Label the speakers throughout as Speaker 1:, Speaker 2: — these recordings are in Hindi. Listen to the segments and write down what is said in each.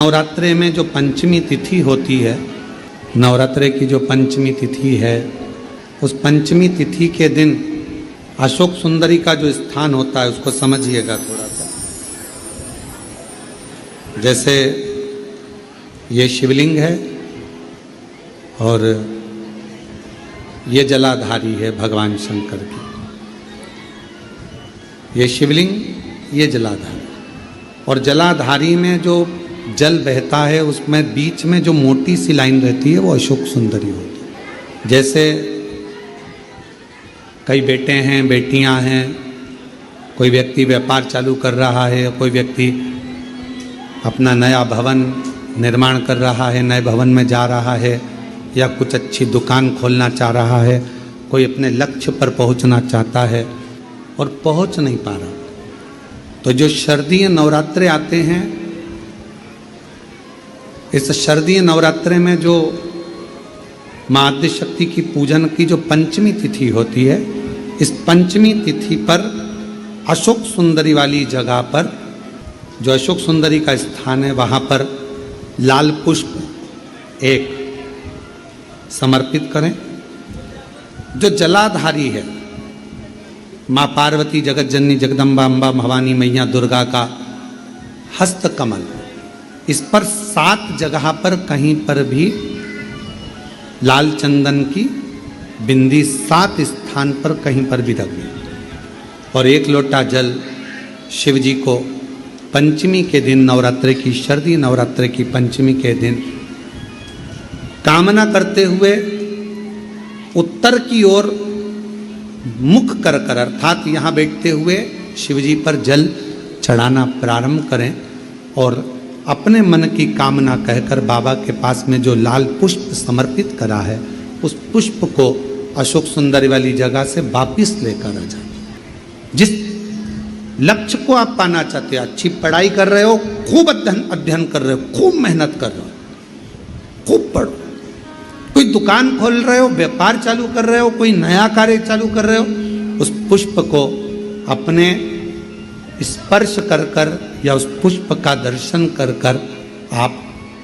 Speaker 1: नवरात्रे में जो पंचमी तिथि होती है, नवरात्रे की जो पंचमी तिथि है, उस पंचमी तिथि के दिन अशोक सुंदरी का जो स्थान होता है उसको समझिएगा थोड़ा सा। जैसे ये शिवलिंग है और ये जलाधारी है भगवान शंकर की। ये शिवलिंग, ये जलाधारी, और जलाधारी में जो जल बहता है उसमें बीच में जो मोटी सी लाइन रहती है वो अशोक सुंदरी होती है। जैसे कई बेटे हैं, बेटियां हैं, कोई व्यक्ति व्यापार चालू कर रहा है, कोई व्यक्ति अपना नया भवन निर्माण कर रहा है, नए भवन में जा रहा है, या कुछ अच्छी दुकान खोलना चाह रहा है, कोई अपने लक्ष्य पर पहुंचना चाहता है और पहुंच नहीं पा रहा, तो जो शारदीय नवरात्रे आते हैं, इस शारदीय नवरात्रे में जो माँ आद्य शक्ति की पूजन की जो पंचमी तिथि होती है, इस पंचमी तिथि पर अशोक सुंदरी वाली जगह पर, जो अशोक सुंदरी का स्थान है, वहाँ पर लाल पुष्प एक समर्पित करें। जो जलाधारी है, माँ पार्वती, जगत जननी, जगदम्बा, अम्बा, भवानी मैया, दुर्गा का हस्त कमल, इस पर 7 जगह पर कहीं पर भी लाल चंदन की बिंदी 7 स्थान पर कहीं पर भी रख दें, और 1 लोटा जल शिव जी को पंचमी के दिन, नवरात्रे की, शारदीय नवरात्रे की पंचमी के दिन कामना करते हुए उत्तर की ओर मुख कर कर, अर्थात यहाँ बैठते हुए शिव जी पर जल चढ़ाना प्रारंभ करें, और अपने मन की कामना कहकर बाबा के पास में जो लाल पुष्प समर्पित करा है, उस पुष्प को अशोक सुंदरी वाली जगह से वापिस लेकर आ जाए। जिस लक्ष्य को आप पाना चाहते हो, अच्छी पढ़ाई कर रहे हो, खूब अध्ययन कर रहे हो, खूब मेहनत कर रहे हो, खूब पढ़ो, कोई दुकान खोल रहे हो, व्यापार चालू कर रहे हो, कोई नया कार्य चालू कर रहे हो, उस पुष्प को अपने स्पर्श कर कर या उस पुष्प का दर्शन कर कर आप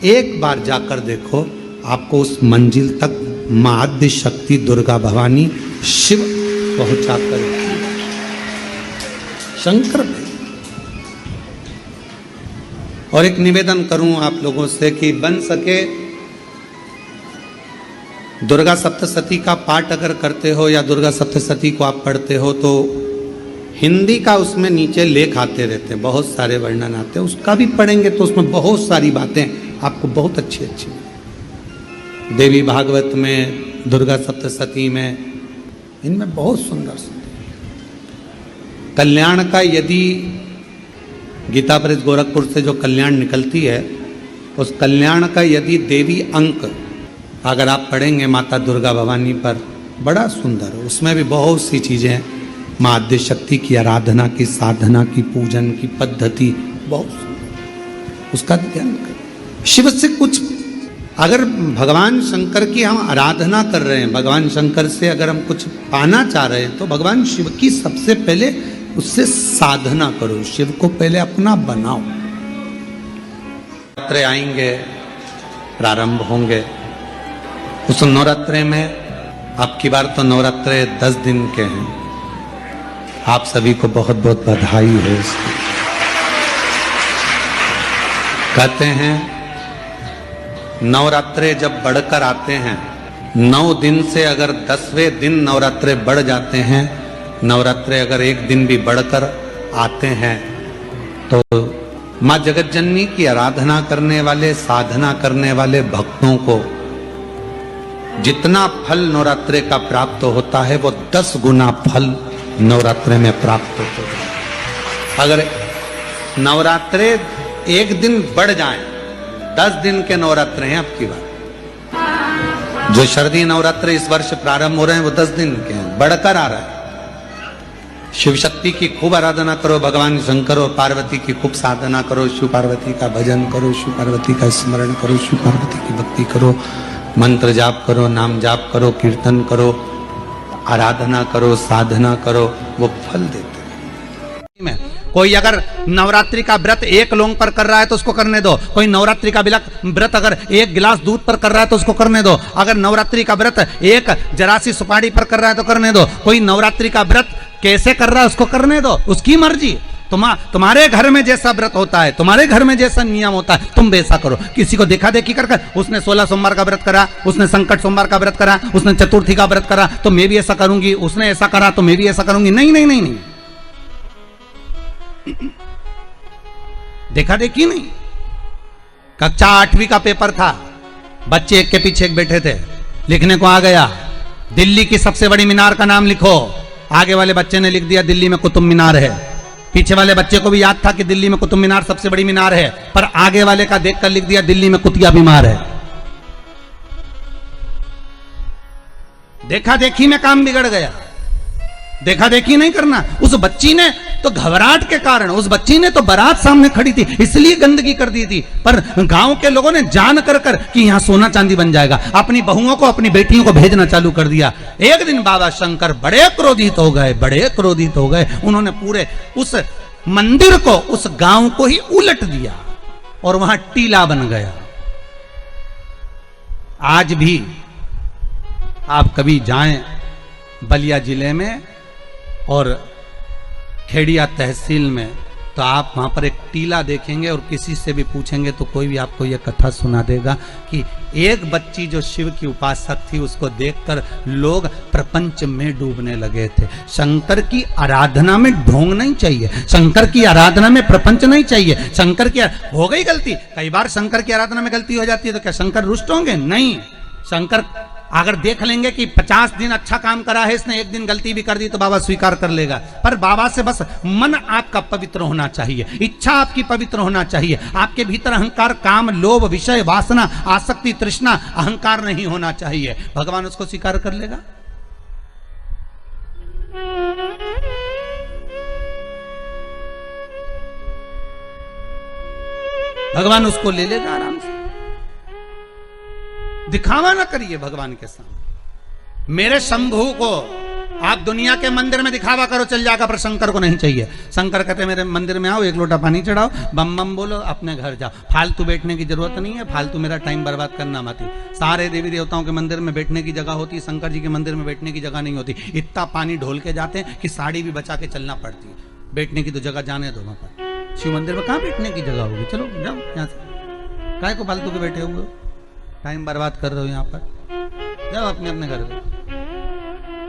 Speaker 1: एक बार जाकर देखो, आपको उस मंजिल तक माँ आद्य शक्ति, दुर्गा भवानी, शिव पहुंचा कर शंकर भाई। और एक निवेदन करूं आप लोगों से कि बन सके दुर्गा सप्तशती का पाठ अगर करते हो या दुर्गा सप्तशती को आप पढ़ते हो, तो हिंदी का उसमें नीचे लेख आते रहते हैं, बहुत सारे वर्णन आते हैं, उसका भी पढ़ेंगे तो उसमें बहुत सारी बातें आपको बहुत अच्छी अच्छी, देवी भागवत में, दुर्गा सप्तशती में, इनमें बहुत सुंदर सुंदर कल्याण का, यदि गीता प्रेस गोरखपुर से जो कल्याण निकलती है, उस कल्याण का यदि देवी अंक अगर आप पढ़ेंगे माता दुर्गा भवानी पर, बड़ा सुंदर, उसमें भी बहुत सी चीज़ें, माँ आद्य शक्ति की आराधना की, साधना की, पूजन की पद्धति बहुत सुंदर, उसका ध्यान करें। शिव से कुछ, अगर भगवान शंकर की हम आराधना कर रहे हैं, भगवान शंकर से अगर हम कुछ पाना चाह रहे हैं, तो भगवान शिव की सबसे पहले उससे साधना करो, शिव को पहले अपना बनाओ। नवरात्रे आएंगे, प्रारंभ होंगे, उस नवरात्रे में अब की बार तो नवरात्रे 10 दिन के हैं, आप सभी को बहुत बहुत बधाई है इसकी। कहते हैं नवरात्रे जब बढ़कर आते हैं, 9 दिन से अगर 10वें दिन नवरात्रे बढ़ जाते हैं, नवरात्रे अगर 1 दिन भी बढ़कर आते हैं, तो माँ जगतजननी की आराधना करने वाले, साधना करने वाले भक्तों को जितना फल नवरात्रे का प्राप्त होता है, वो 10 गुना फल नवरात्रे में प्राप्त होते हैं। अगर नवरात्रे 1 दिन बढ़ जाए, 10 दिन के नवरात्रे हैं अब की बार, जो शारदीय नवरात्रे इस वर्ष प्रारंभ हो रहे हैं वो 10 दिन के हैं, बढ़कर आ रहा है। शिव शक्ति की खूब आराधना करो, भगवान शंकर और पार्वती की खूब साधना करो, शिव पार्वती का भजन करो, शिव पार्वती का स्मरण करो, शिव पार्वती की भक्ति करो, मंत्र जाप करो, नाम जाप करो, कीर्तन करो, आराधना करो, साधना करो, वो फल देते हैं। कोई अगर नवरात्रि का व्रत एक लौंग पर कर रहा है तो उसको करने दो। कोई नवरात्रि का व्रत अगर एक गिलास दूध पर कर रहा है तो उसको करने दो। अगर नवरात्रि का व्रत एक जरासी सुपारी पर कर रहा है तो करने दो। कोई नवरात्रि का व्रत कैसे कर रहा है उसको करने दो, उसकी मर्जी। तुम्हारे घर में जैसा व्रत होता है, तुम्हारे घर में जैसा नियम होता है, तुम वैसा करो। किसी को देखा देखी कर उसने 16 सोमवार का व्रत करा, उसने संकट सोमवार का व्रत करा, उसने चतुर्थी का व्रत करा तो मैं भी ऐसा करूंगी, उसने ऐसा करा तो मैं भी ऐसा करूंगी। नहीं नहीं नहीं नहीं, देखा देखी नहीं। कक्षा 8वीं का पेपर था, बच्चे एक के पीछे एक बैठे थे, लिखने को आ गया दिल्ली की सबसे बड़ी मीनार का नाम लिखो। आगे वाले बच्चे ने लिख दिया दिल्ली में कुतुब मीनार है। पीछे वाले बच्चे को भी याद था कि दिल्ली में कुतुब मीनार सबसे बड़ी मीनार है, पर आगे वाले का देखकर लिख दिया दिल्ली में कुतिया बीमार है। देखा देखी में काम बिगड़ गया। देखा देखी नहीं करना। उस बच्ची ने तो घबराहट के कारण, उस बच्ची ने तो बारात सामने खड़ी थी इसलिए गंदगी कर दी थी, पर गांव के लोगों ने जान कर कि यहां सोना चांदी बन जाएगा, अपनी बहुओं को अपनी बेटियों को भेजना चालू कर दिया। एक दिन बाबा शंकर बड़े क्रोधित हो गए, बड़े क्रोधित हो गए। उन्होंने पूरे उस मंदिर को, उस गांव को ही उलट दिया और वहां टीला बन गया। आज भी आप कभी जाएं बलिया जिले में और खेड़िया तहसील में तो आप वहां पर एक टीला देखेंगे और किसी से भी पूछेंगे तो कोई भी आपको यह कथा सुना देगा कि एक बच्ची जो शिव की उपासक थी उसको देखकर लोग प्रपंच में डूबने लगे थे। शंकर की आराधना में ढोंग नहीं चाहिए, शंकर की आराधना में प्रपंच नहीं चाहिए। शंकर की हो गई गलती, कई बार शंकर की आराधना में गलती हो जाती है तो क्या शंकर रुष्ट होंगे? नहीं। शंकर अगर देख लेंगे कि 50 दिन अच्छा काम करा है इसने, एक दिन गलती भी कर दी तो बाबा स्वीकार कर लेगा। पर बाबा से बस मन आपका पवित्र होना चाहिए, इच्छा आपकी पवित्र होना चाहिए। आपके भीतर अहंकार, काम, लोभ, विषय, वासना, आसक्ति, तृष्णा, अहंकार नहीं होना चाहिए। भगवान उसको स्वीकार कर लेगा। भगवान उसको ले लेगा आराम से। दिखावा ना करिए भगवान के सामने। मेरे शंभू को आप दुनिया के मंदिर में दिखावा करो चल जाएगा, पर शंकर को नहीं चाहिए। शंकर कहते मेरे मंदिर में आओ, एक लोटा पानी चढ़ाओ, बम बम बोलो, अपने घर जाओ। फालतू बैठने की जरूरत नहीं है, फालतू मेरा टाइम बर्बाद करना मत। सारे देवी देवताओं के मंदिर में बैठने की जगह होती है, शंकर जी के मंदिर में बैठने की जगह नहीं होती। इतना पानी ढोल के जाते हैं कि साड़ी भी बचा के चलना पड़ती है। बैठने की तो जगह जाने दो वहां पर। शिव मंदिर में कहाँ बैठने की जगह होगी? चलो जाओ यहाँ से, काय को फालतू के बैठे हुए हो, टाइम बर्बाद कर रहे हो यहाँ पर, जाओ अपने अपने घर में।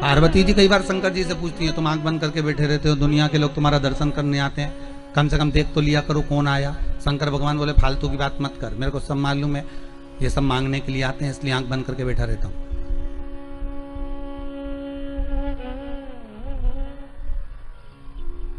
Speaker 1: पार्वती जी कई बार शंकर जी से पूछती हैं तुम आंख बंद करके बैठे रहते हो, दुनिया के लोग तुम्हारा दर्शन करने आते हैं, कम से कम देख तो लिया करो कौन आया। शंकर भगवान बोले फालतू की बात मत कर, मेरे को सब मालूम है, ये सब मांगने के लिए आते हैं इसलिए आंख बंद करके बैठा रहता हूँ।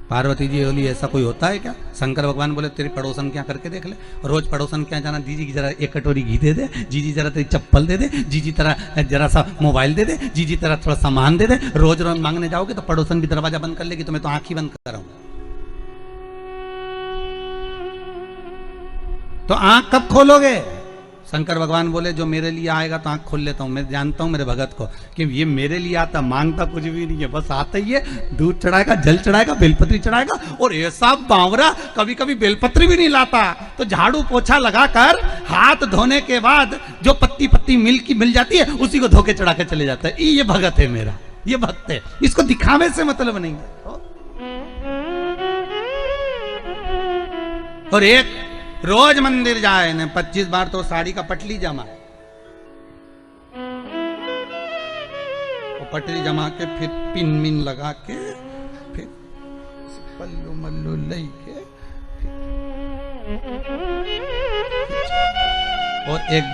Speaker 1: पार्वती जी बोली ऐसा कोई होता है क्या? शंकर भगवान बोले तेरी पड़ोसन क्या करके देख ले। रोज पड़ोसन क्या जाना, जीजी जरा एक कटोरी घी दे दे, जीजी जरा तेरी चप्पल दे दे, जीजी तरह जरा सा मोबाइल दे दे, जीजी तरह थोड़ा सामान दे दे। रोज रोज मांगने जाओगे तो पड़ोसन भी दरवाजा बंद कर लेगी, तो मैं तो आंख ही बंद कर रहा हूं। तो आंख कब खोलोगे? शंकर भगवान बोले जो मेरे लिए आएगा तो आंख खोल लेता हूं। मैं जानता हूं मेरे भगत को कि ये मेरे लिए आता, मांगता कुछ भी नहीं है, बस आता ही है, दूध चढ़ाएगा, जल चढ़ाएगा, बेलपत्री चढ़ाएगा। और ऐसा बावरा कभी कभी बेलपत्री भी नहीं लाता, तो झाड़ू पोछा लगाकर हाथ धोने के बाद जो पत्ती पत्ती मिल जाती है उसी को धो के चढ़ा के चले जाता है। ये भगत है मेरा, ये भक्त है, इसको दिखावे से मतलब नहीं है। और एक रोज मंदिर जाए ने 25 बार तो साड़ी का पटली जमा, वो पटली जमा के फिर पिन मिन लगा के फिर पल्लू मल्लू लेके और एक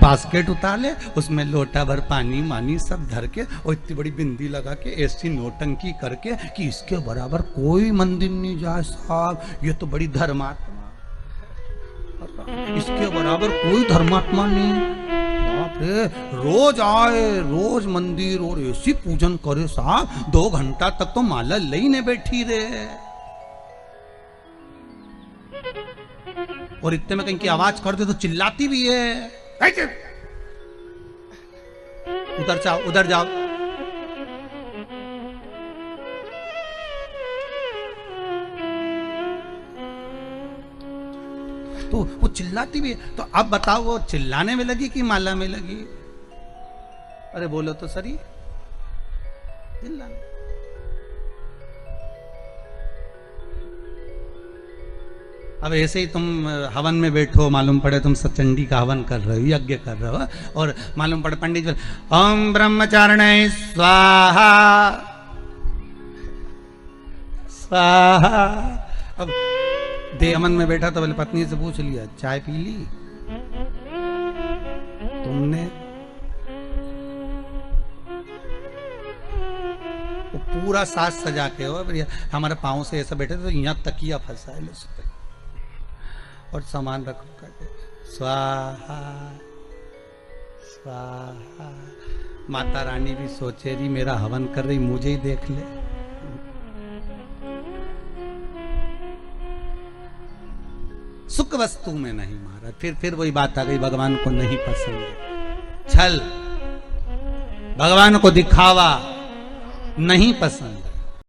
Speaker 1: बास्केट उतार ले, उसमें लोटा भर पानी मानी सब धर के और इतनी बड़ी बिंदी लगा के ऐसी नोटंकी करके कि इसके बराबर कोई मंदिर नहीं जाए साहब, ये तो बड़ी धर्मात्मा, इसके बराबर कोई धर्मात्मा नहीं। बाप रे, रोज आए, रोज मंदिर और ऐसी पूजन करे साहब, 2 घंटा तक तो माला लेने बैठी रहे। और इतने में कहीं की आवाज कर दे तो चिल्लाती भी है, उधर जाओ उधर जाओ। तो वो चिल्लाती भी है। तो अब बताओ वो चिल्लाने में लगी कि माला में लगी? अरे बोलो तो सही, चिल्लाने। अब ऐसे ही तुम हवन में बैठो, मालूम पड़े तुम सचंडी का हवन कर रहे हो, यज्ञ कर रहे हो, और मालूम पड़े पंडित जी ओम ब्रह्मचारिणे स्वाहा स्वाहा। अब देहमन में बैठा तो बोले पत्नी से पूछ लिया चाय पी ली तुमने? वो पूरा साज सजा के हो भैया, हमारे पाँव से ऐसा बैठे तो यहाँ तकिया फंसा है, लो और सामान रखो करके स्वाहा स्वाहा। माता रानी भी सोचे रही मेरा हवन कर रही, मुझे ही देख ले। सुख वस्तु में नहीं मारा। फिर वही बात आ गई, भगवान को नहीं पसंद छल, भगवान को दिखावा नहीं पसंद।